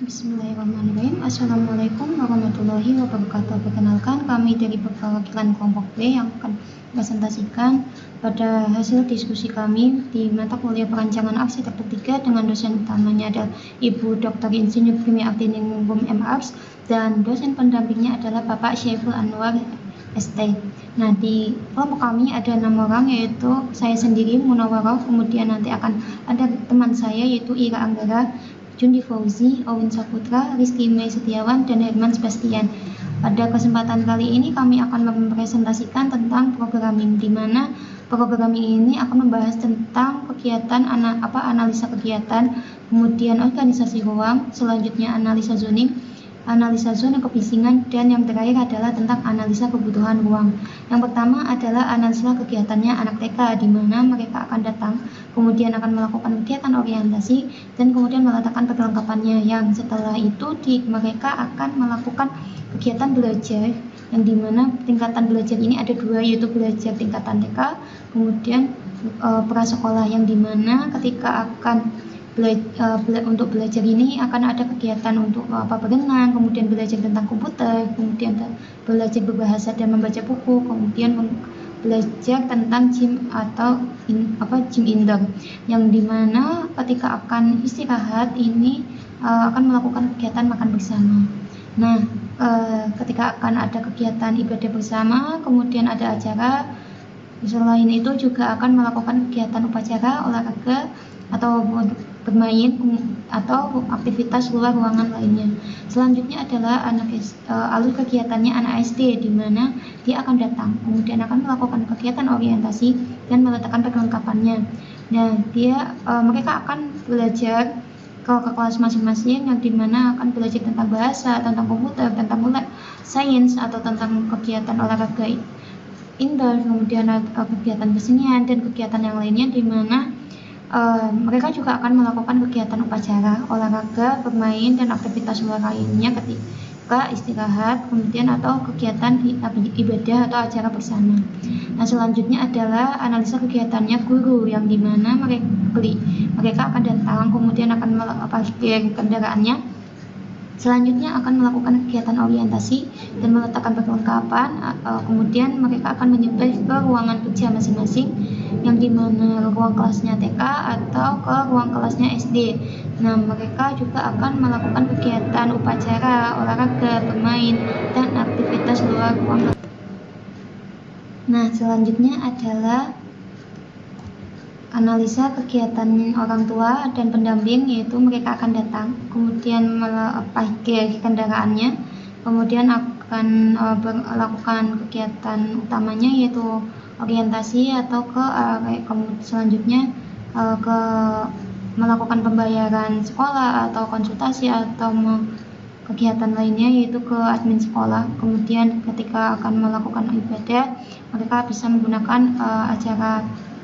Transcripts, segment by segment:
Bismillahirrahmanirrahim. Assalamualaikum warahmatullahi wabarakatuh. Perkenalkan, kami dari perwakilan kelompok B yang akan presentasikan pada hasil diskusi kami di mata kuliah perancangan arsitektur 3 dengan dosen utamanya adalah Ibu Dr. Insinyur Kimia Aktiningrum M.Arts dan dosen pendampingnya adalah Bapak Syaiful Anwar ST. Nah, di kelompok kami ada 6 orang, yaitu saya sendiri Munawarah, kemudian nanti akan ada teman saya yaitu Ira Anggara, Jundi Fauzi, Owen Saputra, Rizky Mei Setiawan, dan Herman Sebastian. Pada kesempatan kali ini kami akan mempresentasikan tentang programming, di mana programming ini akan membahas tentang kegiatan analisa kegiatan, kemudian organisasi ruang, selanjutnya analisa zoning, analisa zona kebisingan, dan yang terakhir adalah tentang analisa kebutuhan ruang. Yang pertama adalah analisa kegiatannya anak TK, di mana mereka akan datang, kemudian akan melakukan kegiatan orientasi, dan kemudian meletakkan perlengkapannya. Yang setelah itu mereka akan melakukan kegiatan belajar, yang dimana tingkatan belajar ini ada 2, yaitu belajar tingkatan TK, kemudian prasekolah, yang dimana ketika akan untuk belajar ini akan ada kegiatan untuk berenang, kemudian belajar tentang komputer, kemudian belajar berbahasa dan membaca buku, kemudian belajar tentang gym atau gym indoor, yang dimana ketika akan istirahat ini akan melakukan kegiatan makan bersama. Nah, ketika akan ada kegiatan ibadah bersama, kemudian ada acara. Selain itu juga akan melakukan kegiatan upacara, olahraga, atau bermain atau aktivitas luar ruangan lainnya. Selanjutnya adalah alur kegiatannya anak SD, di mana dia akan datang, kemudian akan melakukan kegiatan orientasi dan meletakkan perlengkapannya. Nah, mereka akan belajar ke kelas masing-masing, yang dimana akan belajar tentang bahasa, tentang komputer, tentang sains, atau tentang kegiatan olahraga indoor, kemudian kegiatan kesenian dan kegiatan yang lainnya, di mana mereka juga akan melakukan kegiatan upacara, olahraga, bermain, dan aktivitas luar lainnya ketika istirahat, kemudian atau kegiatan ibadah atau acara bersama. Nah, selanjutnya adalah analisa kegiatannya guru, yang dimana mereka akan datang, kemudian akan parkir kendaraannya. Selanjutnya akan melakukan kegiatan orientasi dan meletakkan perlengkapan, kemudian mereka akan menyebar ke ruangan kerja masing-masing, yang dimana ruang kelasnya TK atau ke ruang kelasnya SD. Nah, mereka juga akan melakukan kegiatan upacara, olahraga, bermain, dan aktivitas luar ruangan. Nah, selanjutnya adalah analisa kegiatan orang tua dan pendamping, yaitu mereka akan datang, kemudian parkir kendaraannya, kemudian akan melakukan kegiatan utamanya yaitu orientasi, atau selanjutnya ke melakukan pembayaran sekolah atau konsultasi atau kegiatan lainnya yaitu ke admin sekolah. Kemudian ketika akan melakukan ibadah, mereka bisa menggunakan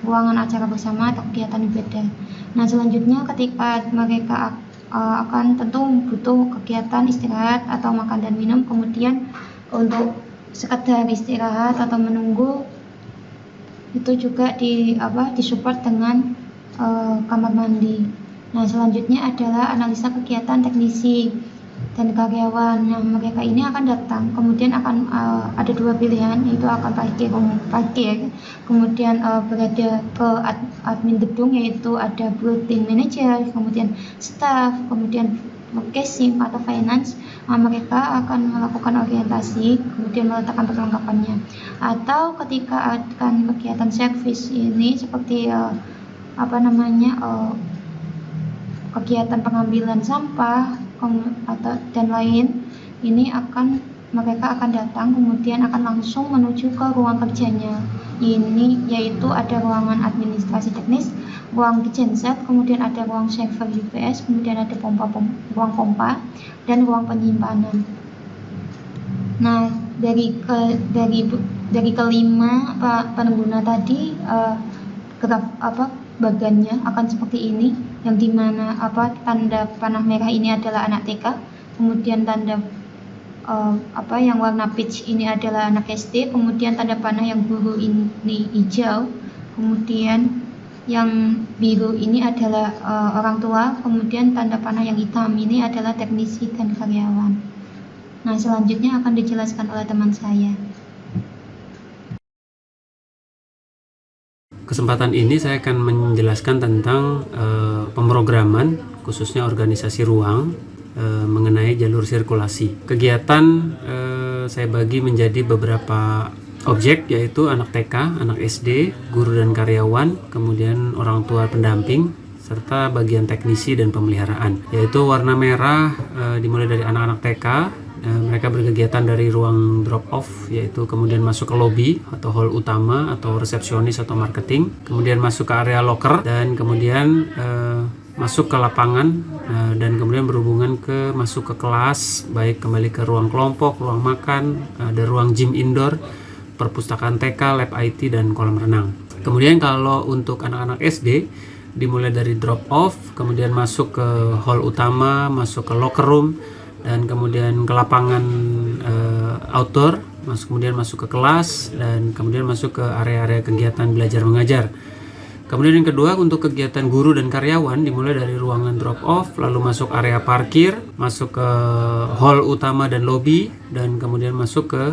ruangan acara bersama atau kegiatan ibadah. Nah, selanjutnya ketika mereka akan tentu butuh kegiatan istirahat atau makan dan minum, kemudian untuk sekedar istirahat atau menunggu itu juga disupport dengan kamar mandi. Nah, selanjutnya adalah analisa kegiatan teknisi dan karyawan. Nah, mereka ini akan datang, kemudian akan ada 2 pilihan, yaitu akan parkir, kemudian berada ke admin gedung, yaitu ada building manager, kemudian staff, kemudian casing atau finance. Mereka akan melakukan orientasi, kemudian meletakkan perlengkapannya. Atau ketika akan kegiatan service ini seperti kegiatan pengambilan sampah dan lain, ini mereka akan datang, kemudian akan langsung menuju ke ruang kerjanya. Ini yaitu ada ruangan administrasi teknis, ruang genset, kemudian ada ruang server UPS, kemudian ada ruang pompa, dan ruang penyimpanan. Nah, dari kelima pengguna tadi, bagannya akan seperti ini, yang dimana tanda panah merah ini adalah anak TK, kemudian tanda yang warna peach ini adalah anak SD, kemudian tanda panah yang biru ini hijau, kemudian Yang biru ini adalah orang tua, kemudian tanda panah yang hitam ini adalah teknisi dan karyawan. Nah, selanjutnya akan dijelaskan oleh teman saya. Kesempatan ini saya akan menjelaskan tentang pemrograman, khususnya organisasi ruang, mengenai jalur sirkulasi. Kegiatan saya bagi menjadi beberapa objek, yaitu anak TK, anak SD, guru dan karyawan, kemudian orang tua pendamping, serta bagian teknisi dan pemeliharaan. Yaitu warna merah dimulai dari anak-anak TK. Mereka berkegiatan dari ruang drop off, yaitu kemudian masuk ke lobby atau hall utama atau resepsionis atau marketing, kemudian masuk ke area locker, dan kemudian masuk ke lapangan, dan kemudian berhubungan ke masuk ke kelas, baik kembali ke ruang kelompok, ruang makan, ada ruang gym indoor, perpustakaan TK, lab IT, dan kolam renang. Kemudian kalau untuk anak-anak SD dimulai dari drop off, kemudian masuk ke hall utama, masuk ke locker room, dan kemudian ke lapangan outdoor, kemudian masuk ke kelas, dan kemudian masuk ke area-area kegiatan belajar mengajar. Kemudian yang kedua, untuk kegiatan guru dan karyawan dimulai dari ruangan drop off, lalu masuk area parkir, masuk ke hall utama dan lobby, dan kemudian masuk ke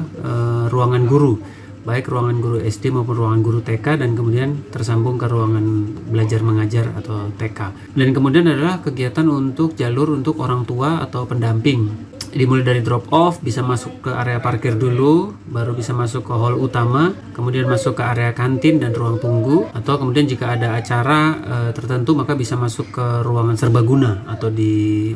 ruangan guru, baik ruangan guru SD maupun ruangan guru TK, dan kemudian tersambung ke ruangan belajar mengajar atau TK. Dan kemudian adalah kegiatan untuk jalur untuk orang tua atau pendamping. Dimulai dari drop off, bisa masuk ke area parkir dulu, baru bisa masuk ke hall utama, kemudian masuk ke area kantin dan ruang tunggu, atau kemudian jika ada acara tertentu maka bisa masuk ke ruangan serbaguna atau di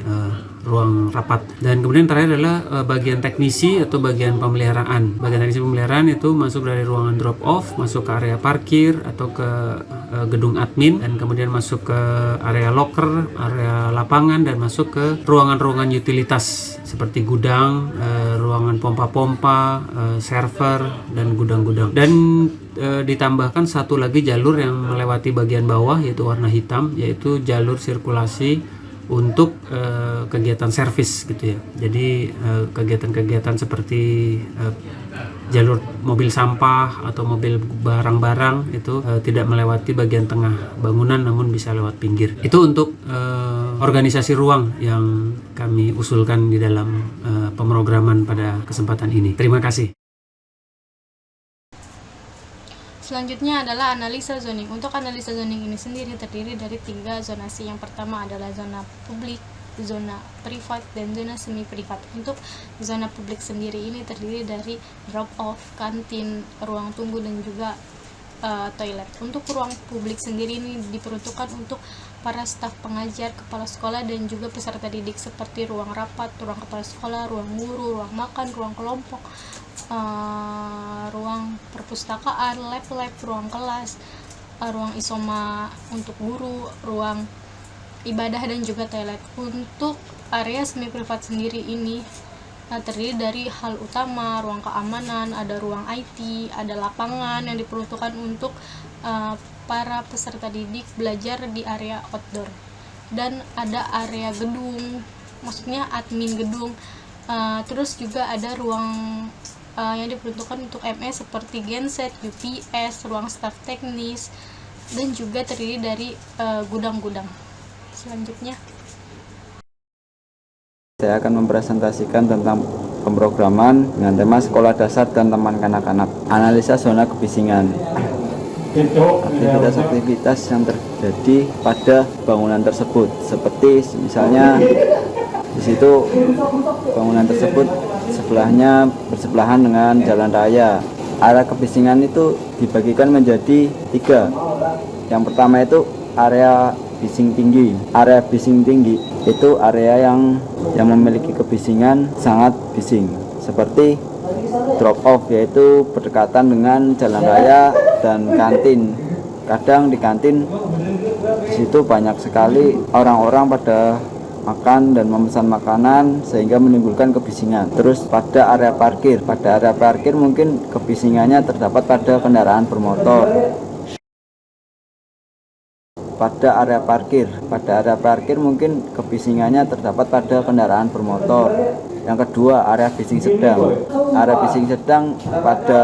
ruang rapat. Dan kemudian terakhir adalah bagian teknisi atau bagian pemeliharaan. Bagian teknisi pemeliharaan itu masuk dari ruangan drop off, masuk ke area parkir atau ke gedung admin, dan kemudian masuk ke area locker, area lapangan, dan masuk ke ruangan-ruangan utilitas seperti gudang, ruangan pompa-pompa, server, dan gudang-gudang. Dan ditambahkan satu lagi jalur yang melewati bagian bawah, yaitu warna hitam, yaitu jalur sirkulasi untuk kegiatan servis gitu ya. Jadi kegiatan-kegiatan seperti jalur mobil sampah atau mobil barang-barang itu tidak melewati bagian tengah bangunan, namun bisa lewat pinggir. Itu untuk organisasi ruang yang kami usulkan di dalam pemrograman pada kesempatan ini. Terima kasih. Selanjutnya adalah analisa zoning. Untuk analisa zoning ini sendiri terdiri dari 3 zonasi. Yang pertama adalah zona publik, zona privat, dan zona semi privat. Untuk zona publik sendiri ini terdiri dari drop off, kantin, ruang tunggu, dan juga toilet. Untuk ruang publik sendiri ini diperuntukkan untuk para staf pengajar, kepala sekolah, dan juga peserta didik seperti ruang rapat, ruang kepala sekolah, ruang guru, ruang makan, ruang kelompok, ruang perpustakaan, lab, ruang kelas, ruang isoma untuk guru, ruang ibadah, dan juga toilet. Untuk area semi privat sendiri ini terdiri dari hal utama, ruang keamanan, ada ruang IT, ada lapangan yang diperuntukkan untuk para peserta didik belajar di area outdoor, dan ada area gedung, maksudnya admin gedung. Terus juga ada ruang yang diperuntukkan untuk MS seperti genset, UPS, ruang staf teknis, dan juga terdiri dari gudang-gudang. Selanjutnya saya akan mempresentasikan tentang pemrograman dengan tema sekolah dasar dan taman kanak-kanak. Analisa zona kebisingan. Aktivitas-aktivitas yang terjadi pada bangunan tersebut, seperti misalnya di situ bangunan tersebut sebelahnya bersebelahan dengan jalan raya. Area kebisingan itu dibagikan menjadi 3. Yang pertama itu area bising tinggi. Area bising tinggi itu area yang memiliki kebisingan sangat bising, seperti drop off, yaitu berdekatan dengan jalan raya dan kantin. Kadang di kantin di situ banyak sekali orang-orang pada makan dan memesan makanan sehingga menimbulkan kebisingan. Terus pada area parkir mungkin kebisingannya terdapat pada kendaraan bermotor. Pada area parkir mungkin kebisingannya terdapat pada kendaraan bermotor. Yang kedua, area bising sedang. Area bising sedang pada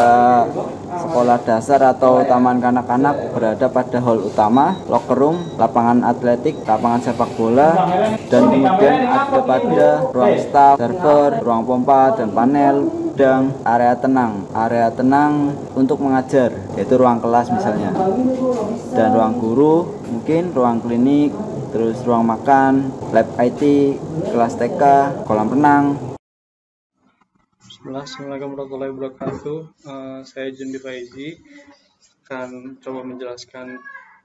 sekolah dasar atau taman kanak-kanak berada pada hall utama, locker room, lapangan atletik, lapangan sepak bola, dan kemudian ada pada ruang staff, server, ruang pompa dan panel, dan area tenang untuk mengajar, yaitu ruang kelas misalnya, dan ruang guru, mungkin ruang klinik, terus ruang makan, lab IT, kelas TK, kolam renang. Assalamualaikum warahmatullahi wabarakatuh. Saya Jundi Faizi akan coba menjelaskan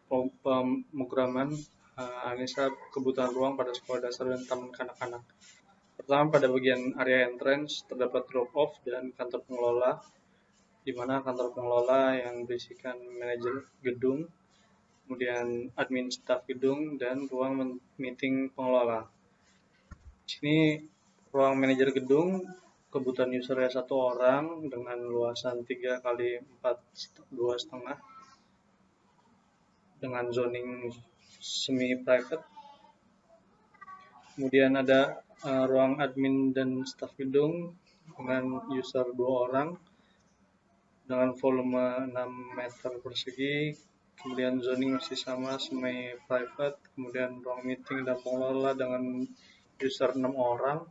pemrograman analisa kebutuhan ruang pada sekolah dasar dan taman kanak-kanak. Pertama, pada bagian area entrance terdapat drop off dan kantor pengelola, di mana kantor pengelola yang berisikan manajer gedung, kemudian admin staf gedung, dan ruang meeting pengelola. Di sini ruang manajer gedung kebutuhan usernya 1 orang dengan luasan 3 kali 4 2,5 dengan zoning semi private. Kemudian ada ruang admin dan staf gedung dengan user 2 orang dengan volume 6 meter persegi. Kemudian zoning masih sama, semi private. Kemudian ruang meeting dan pengelola dengan user 6 orang.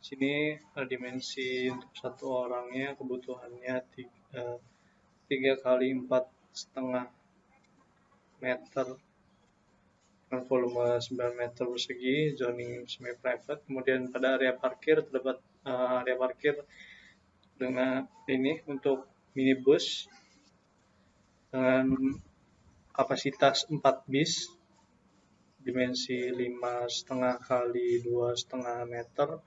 Sini dimensi untuk 1 orangnya kebutuhannya 3 kali 4,5 meter dengan volume 9 meter persegi, zoning semi private. Kemudian pada area parkir terdapat area parkir dengan ini untuk minibus dengan kapasitas 4 bis, dimensi 5,5 kali 2,5 meter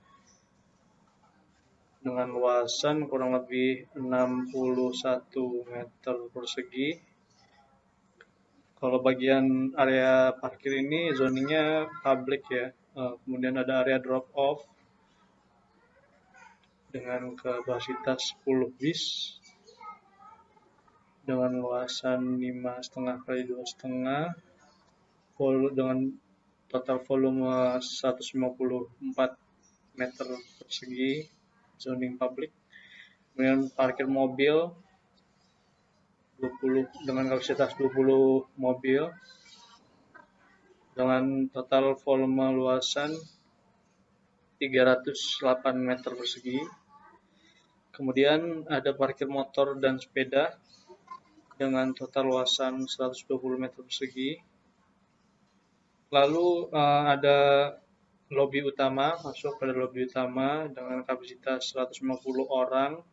dengan luasan kurang lebih 61 meter persegi. Kalau bagian area parkir ini zoningnya public ya. Kemudian ada area drop off dengan kapasitas 10 bis dengan luasan 5,5 kali 2,5 dengan total volume 154 meter persegi, zoning public. Kemudian parkir mobil 20 dengan kapasitas 20 mobil dengan total volume luasan 308 meter persegi. Kemudian ada parkir motor dan sepeda dengan total luasan 120 meter persegi. Lalu ada lobi utama, masuk pada lobi utama dengan kapasitas 150 orang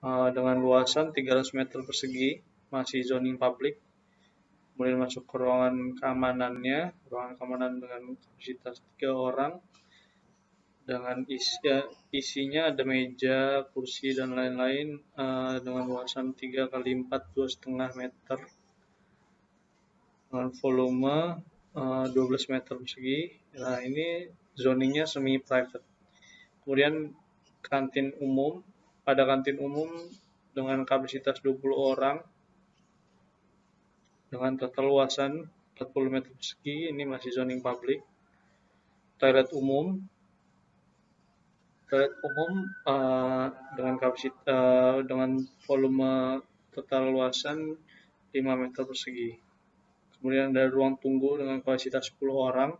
dengan luasan 300 meter persegi, masih zoning public. Kemudian masuk ke ruangan keamanannya, ruangan keamanan dengan kapasitas 3 orang dengan isinya ada meja, kursi dan lain-lain dengan luasan 3 kali 4 2,5 meter dengan volume 12 meter persegi. Nah, ini zoningnya semi private. Kemudian kantin umum, pada kantin umum dengan kapasitas 20 orang dengan total luasan 40 meter persegi, ini masih zoning public. Toilet umum dengan kapasitas dengan volume total luasan 5 meter persegi. Kemudian ada ruang tunggu dengan kapasitas 10 orang.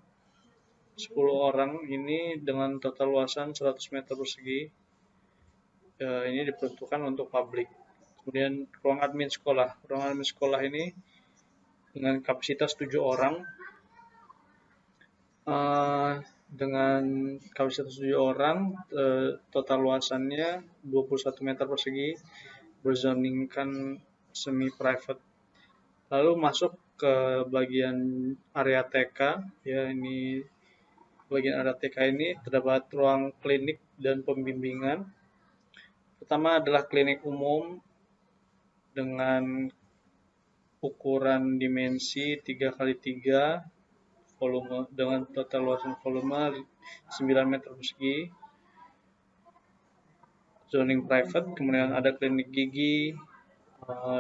10 orang ini dengan total luasan 100 meter persegi. Ini diperuntukkan untuk publik. Kemudian ruang admin sekolah. Ruang admin sekolah ini dengan kapasitas 7 orang. Dengan kapasitas 7 orang, total luasannya 21 meter persegi, berzoningkan semi private. Lalu masuk ke bagian area TK, ya, ini bagian area TK ini terdapat ruang klinik dan pembimbingan. Pertama adalah klinik umum dengan ukuran dimensi 3 kali 3 volume dengan total luasan volume 9 meter persegi, zoning private. Kemudian ada klinik gigi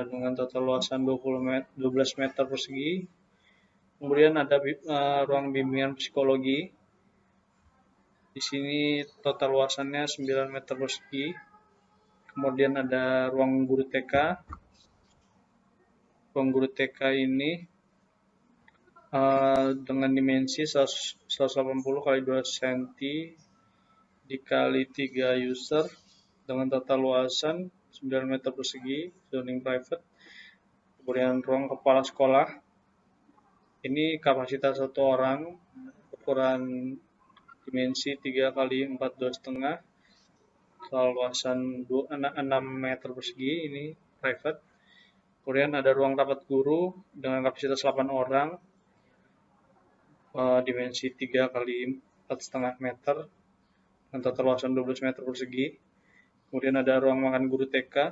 dengan total luasan 12 meter persegi. Kemudian ada ruang bimbingan psikologi. Di sini total luasannya 9 meter persegi. Kemudian ada ruang guru TK. Ruang guru TK ini dengan dimensi 180 kali 2 cm dikali 3 user dengan total luasan 9 meter persegi, zoning private. Kemudian ruang kepala sekolah, ini kapasitas 1 orang, ukuran dimensi 3 kali 4 2,5, total luasan 6 meter persegi, ini private. Kemudian ada ruang rapat guru dengan kapasitas 8 orang, dimensi 3 kali 4,5 meter, dengan total luasan 12 meter persegi. Kemudian ada ruang makan guru TK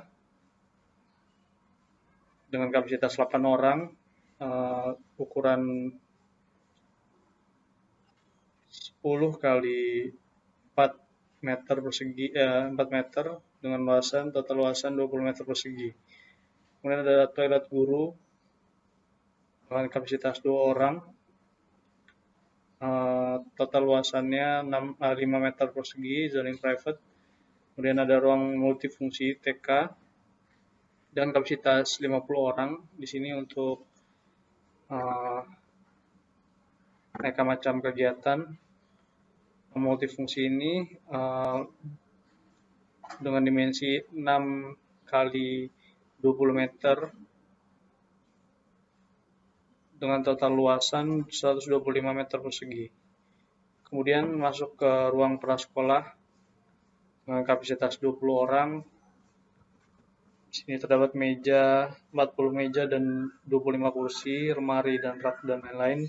dengan kapasitas 8 orang, ukuran 10 kali 4 meter persegi, 4 meter dengan luasan, total luasan 20 meter persegi. Kemudian ada toilet guru dengan kapasitas 2 orang, total luasannya 5 meter persegi, zoning private. Kemudian ada ruang multifungsi TK dan kapasitas 50 orang. Di sini untuk aneka macam kegiatan. Multifungsi ini dengan dimensi 6 kali 20 meter dengan total luasan 125 meter persegi. Kemudian masuk ke ruang prasekolah dengan kapasitas 20 orang. Di sini terdapat 40 meja dan 25 kursi, lemari dan rak dan lain-lain,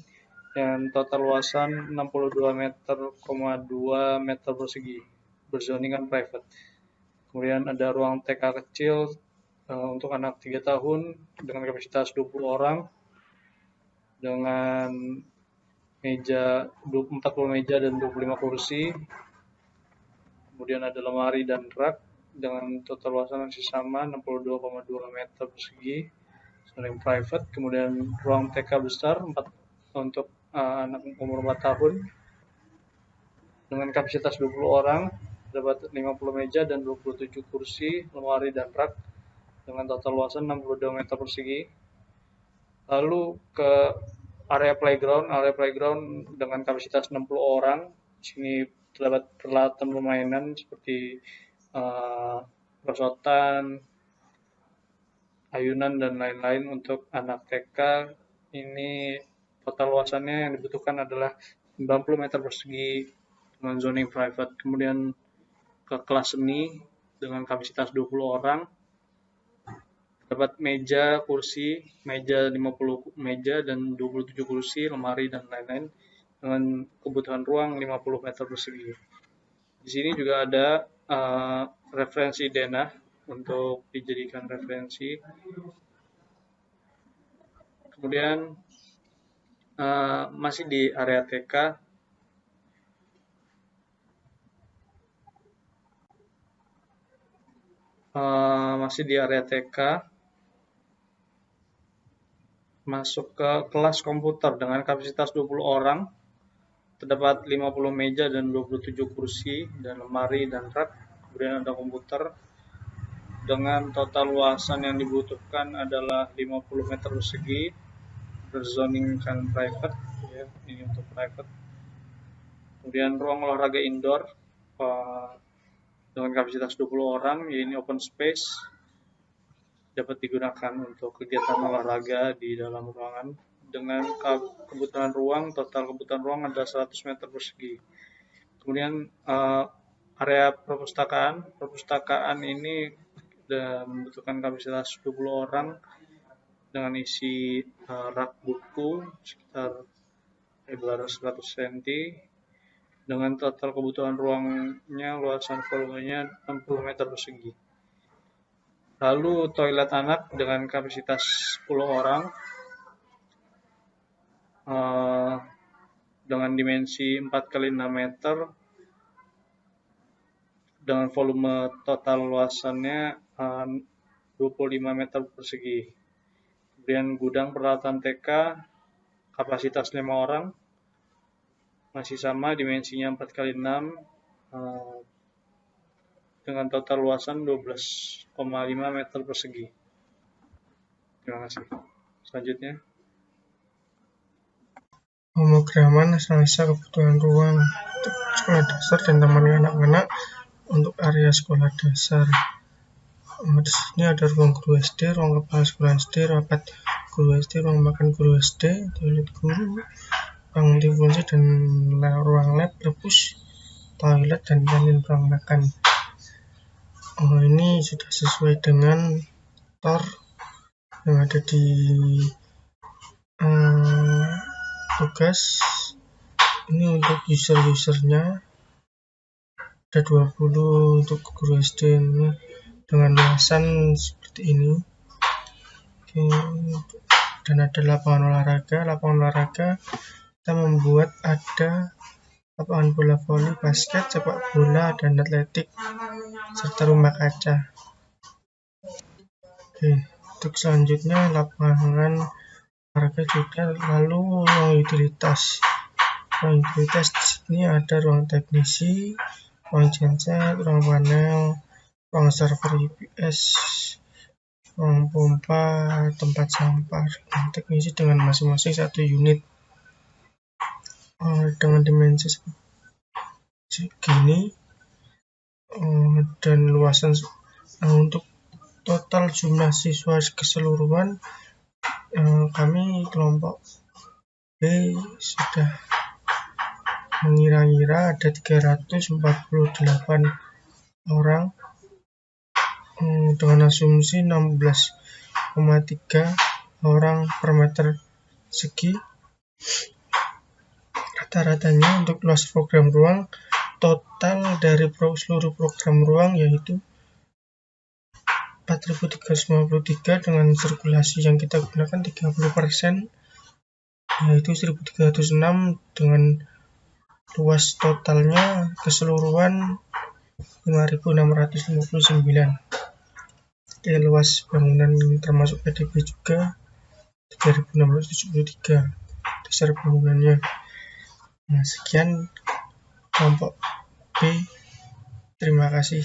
dengan total luasan 62,2 meter persegi, berzoningan private. Kemudian ada ruang TK kecil untuk anak 3 tahun dengan kapasitas 20 orang, dengan 40 meja dan 25 kursi. Kemudian ada lemari dan rak dengan total luasan masih sama 62,2 meter persegi, zoning private. Kemudian ruang TK besar untuk anak umur 4 tahun dengan kapasitas 20 orang, terdapat 50 meja dan 27 kursi, lemari dan rak dengan total luasan 62 meter persegi. Lalu ke area playground dengan kapasitas 60 orang. Di sini terdapat peralatan permainan seperti perosotan, ayunan dan lain-lain untuk anak TK. Ini total luasannya yang dibutuhkan adalah 90 meter persegi dengan zoning private. Kemudian ke kelas seni dengan kapasitas 20 orang. Dapat meja, kursi, meja 50 meja dan 27 kursi, lemari dan lain-lain dengan kebutuhan ruang 50 meter persegi. Di sini juga ada referensi denah untuk dijadikan referensi. Kemudian masih di area TK, masuk ke kelas komputer dengan kapasitas 20 orang, terdapat 50 meja dan 27 kursi dan lemari dan rak. Kemudian ada komputer dengan total luasan yang dibutuhkan adalah 50 meter persegi, berzoning kan private, ya, ini untuk private. Kemudian ruang olahraga indoor dengan kapasitas 20 orang, ini open space, dapat digunakan untuk kegiatan olahraga di dalam ruangan dengan kebutuhan ruang, total kebutuhan ruang adalah 100 meter persegi. Kemudian area perpustakaan ini membutuhkan kapasitas 20 orang dengan isi rak buku sekitar lebar 100 cm dengan total kebutuhan ruangnya, luasan volumenya 60 meter persegi. Lalu toilet anak dengan kapasitas 10 orang dengan dimensi 4 kali 6 meter dengan volume total luasannya 25 meter persegi. Kemudian gudang peralatan TK kapasitas 5 orang, masih sama dimensinya 4 kali 6 dengan total luasan 12,5 meter persegi. Terima kasih. Selanjutnya. Pemrograman analisa kebutuhan ruang untuk sekolah dasar dan taman anak-anak untuk area sekolah dasar. Di sini ada ruang guru SD, ruang kepala sekolah SD, rapat guru SD, ruang makan guru SD, toilet guru, ruang multifungsi dan ruang lab, perpus, toilet dan kantin ruang makan. Ini sudah sesuai dengan TOR yang ada di tugas. Ini untuk user-usernya ada 20 untuk guru SD ini dengan luasan seperti ini. Oke, dan ada lapangan olahraga kita membuat ada lapangan bola voli, basket, sepak bola, dan atletik, serta rumah kaca. Oke, untuk selanjutnya lapangan olahraga juga, lalu ruang utilitas. Ruang utilitas di sini ada ruang teknisi, ruang genset, ruang panel, ruang server UPS, ruang pompa, tempat sampah, ruang teknisi dengan masing-masing 1 unit. Dengan dimensi segini dan luasan untuk total jumlah siswa keseluruhan, kami kelompok B sudah mengira-ngira ada 348 orang dengan asumsi 16,3 orang per meter segi. Rata-ratanya untuk luas program ruang total dari seluruh program ruang yaitu 4.353 dengan sirkulasi yang kita gunakan 30%, yaitu 1.306 dengan luas totalnya keseluruhan 5.659. Luas bangunan termasuk PDB juga 3.673 dasar bangunannya. Nah, sekian kelompok B. Terima kasih.